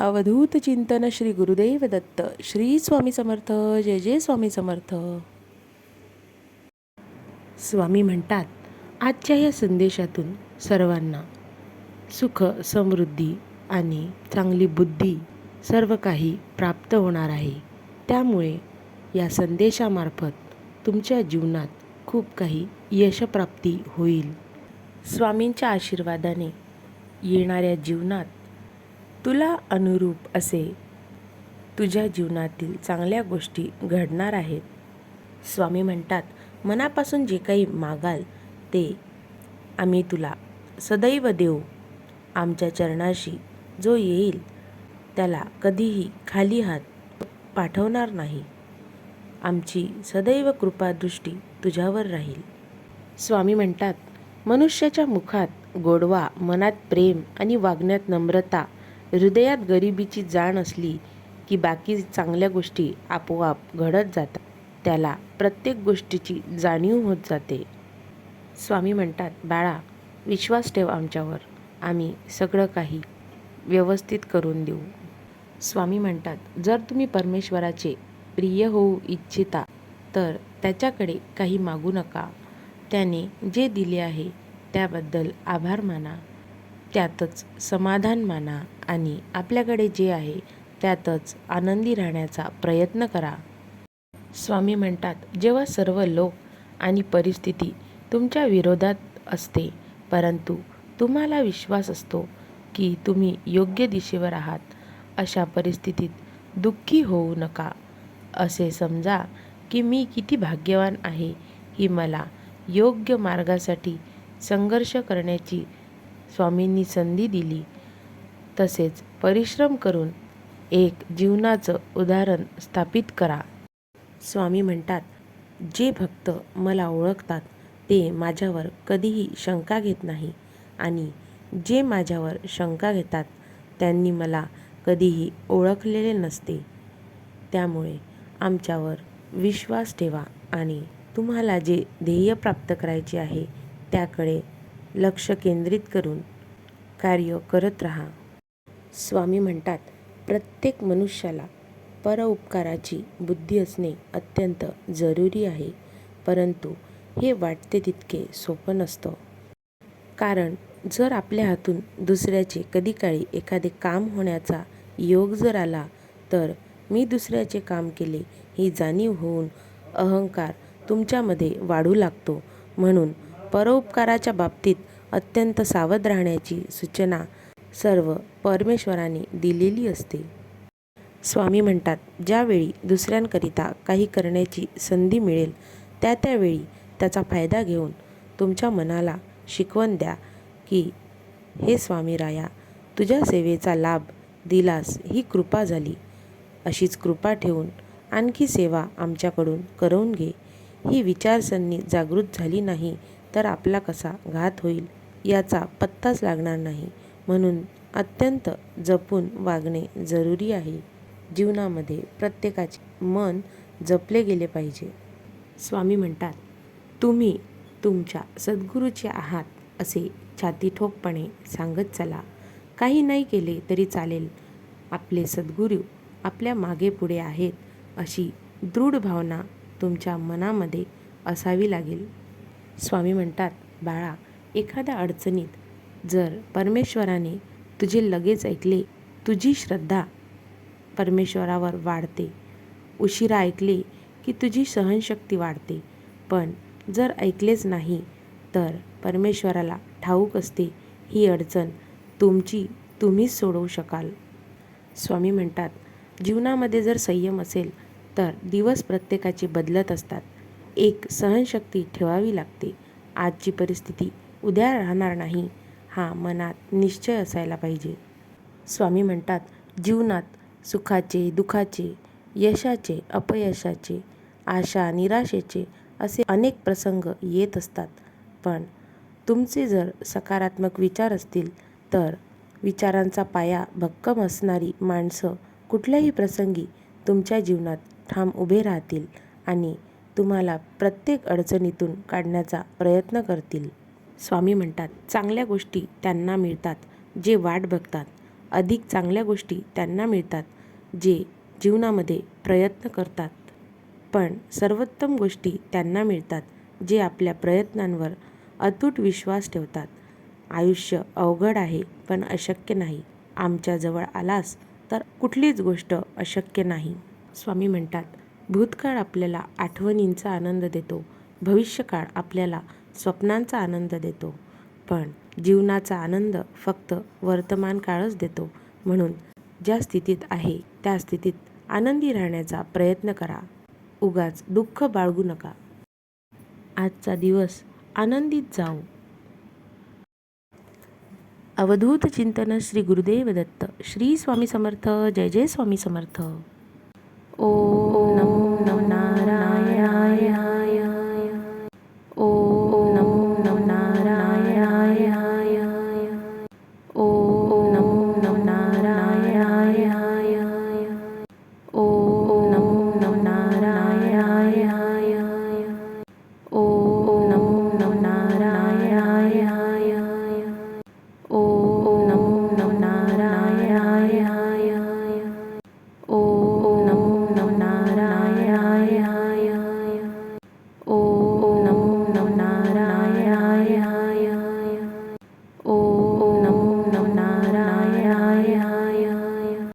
अवधूत चिंतन श्री गुरुदेव दत्त. श्री स्वामी समर्थ. जय जय स्वामी समर्थ. स्वामी म्हणतात, आजच्या या संदेशातून सर्वांना सुख, समृद्धी आणि चांगली बुद्धी सर्व काही प्राप्त होणार आहे. त्यामुळे या संदेशामार्फत तुमच्या जीवनात खूप काही यशप्राप्ती होईल. स्वामींच्या आशीर्वादाने येणाऱ्या जीवनात तुला अनुरूप असे तुझ्या जीवनातील चांगल्या गोष्टी घडणार आहेत. स्वामी म्हणतात, मनापासून जे काही मागाल ते आम्ही तुला सदैव देऊ. आमच्या चरणाशी जो येईल त्याला कधीही खाली हात पाठवणार नाही. आमची सदैव कृपादृष्टी तुझ्यावर राहील. स्वामी म्हणतात, मनुष्याच्या मुखात गोडवा, मनात प्रेम आणि वागण्यात नम्रता, हृदयात गरिबीची जाण असली की बाकी चांगल्या गोष्टी आपोआप घडत जातात. त्याला प्रत्येक गोष्टीची जाणीव होत जाते. स्वामी म्हणतात, बाळा, विश्वास ठेव आमच्यावर. आम्ही सगळं काही व्यवस्थित करून देऊ. स्वामी म्हणतात, जर तुम्ही परमेश्वराचे प्रिय होऊ इच्छिता तर त्याच्याकडे काही मागू नका. त्याने जे दिले आहे त्याबद्दल आभार माना, त्यातच समाधान माना आणि आपल्याकडे जे आहे त्यातच आनंदी राहण्याचा प्रयत्न करा. स्वामी म्हणतात, जेव्हा सर्व लोक आणि परिस्थिती तुमच्या विरोधात असते परंतु तुम्हाला विश्वास असतो की तुम्ही योग्य दिशेवर आहात, अशा परिस्थितीत दुःखी होऊ नका. असे समजा की मी किती भाग्यवान आहे की मला योग्य मार्गासाठी संघर्ष करण्याची स्वामींनी संधी दिली. तसेच परिश्रम करून एक जीवनाचं उदाहरण स्थापित करा. स्वामी म्हणतात, जे भक्त मला ओळखतात ते माझ्यावर कधीही शंका घेत नाही आणि जे माझ्यावर शंका घेतात त्यांनी मला कधीही ओळखलेले नसते. त्यामुळे आमच्यावर विश्वास ठेवा आणि तुम्हाला जे ध्येय प्राप्त करायचे आहे त्याकडे लक्ष केंद्रित करून कार्य करत राहा. स्वामी म्हणतात, प्रत्येक मनुष्याला परोपकाराची बुद्धी असणे अत्यंत जरुरी आहे, परंतु हे वाटते तितके सोपं नसतं. कारण जर आपल्या हातून दुसऱ्याचे कधी काळी एखादे काम होण्याचा योग जर आला तर मी दुसऱ्याचे काम केले ही जाणीव होऊन अहंकार तुमच्यामध्ये वाढू लागतो. म्हणून परोपकाराच्या बाबतीत अत्यंत सावध राहण्याची सूचना सर्व परमेश्वराने दिलेली असते. स्वामी म्हणतात, ज्यावेळी दुसऱ्यांकरिता काही करण्याची संधी मिळेल त्यावेळी त्याचा फायदा घेऊन तुमच्या मनाला शिकवण द्या की हे स्वामीराया, तुझ्या सेवेचा लाभ दिलास ही कृपा झाली. अशीच कृपा ठेवून आणखी सेवा आमच्याकडून करवून घे. ही विचारसरणी जागृत झाली नाही तर आपला कसा घात होईल याचा पत्ताच लागणार नाही. म्हणून अत्यंत जपून वागणे जरुरी आहे. जीवनामध्ये प्रत्येकाचे मन जपले गेले पाहिजे. स्वामी म्हणतात, तुम्ही तुमच्या सद्गुरूचे आहात असे छातीठोकपणे सांगत चला. काही नाही केले तरी चालेल, आपले सद्गुरू आपल्या मागे पुढे आहेत अशी दृढ भावना तुमच्या मनामध्ये असावी लागेल. स्वामी म्हणतात, बाळा, एखाद्या अडचणीत जर परमेश्वराने तुझे लगेच ऐकले, तुझी श्रद्धा परमेश्वरावर वाढते. उशिरा ऐकले की तुझी सहनशक्ती वाढते. पण जर ऐकलेच नाही तर परमेश्वराला ठाऊक असते ही अडचण तुम्हीच सोडवू शकाल. स्वामी म्हणतात, जीवनामध्ये जर संयम असेल तर दिवस प्रत्येकाचे बदलत असतात. एक सहनशक्ती ठेवावी लागते. आजची परिस्थिती उद्या राहणार नाही हा मनात निश्चय असायला पाहिजे. स्वामी म्हणतात, जीवनात सुखाचे, दुःखाचे, यशाचे, अपयशाचे, आशा निराशेचे असे अनेक प्रसंग येत असतात. पण तुमचे जर सकारात्मक विचार असतील तर विचारांचा पाया भक्कम असणारी माणसं कुठल्याही प्रसंगी तुमच्या जीवनात ठाम उभे राहतील आणि तुम्हाला प्रत्येक अडचणीतून काढण्याचा प्रयत्न करतील. स्वामी म्हणतात, चांगल्या गोष्टी त्यांना मिळतात जे वाट बघतात. अधिक चांगल्या गोष्टी त्यांना मिळतात जे जीवनामध्ये प्रयत्न करतात. पण सर्वोत्तम गोष्टी त्यांना मिळतात जे आपल्या प्रयत्नांवर अतूट विश्वास ठेवतात. आयुष्य अवघड आहे पण अशक्य नाही. आमच्याजवळ आलास तर कुठलीच गोष्ट अशक्य नाही. स्वामी म्हणतात, भूतकाळ आपल्याला आठवणींचा आनंद देतो, भविष्यकाळ आपल्याला स्वप्नांचा आनंद देतो, पण जीवनाचा आनंद फक्त वर्तमान काळच देतो. म्हणून ज्या स्थितीत आहे त्या स्थितीत आनंदी राहण्याचा प्रयत्न करा. उगाच दुःख बाळगू नका. आजचा दिवस आनंदित जाओ. अवधूत चिंतन श्री गुरुदेव दत्त. श्री स्वामी समर्थ. जय जय स्वामी समर्थ. ओम नमो नारायणाय.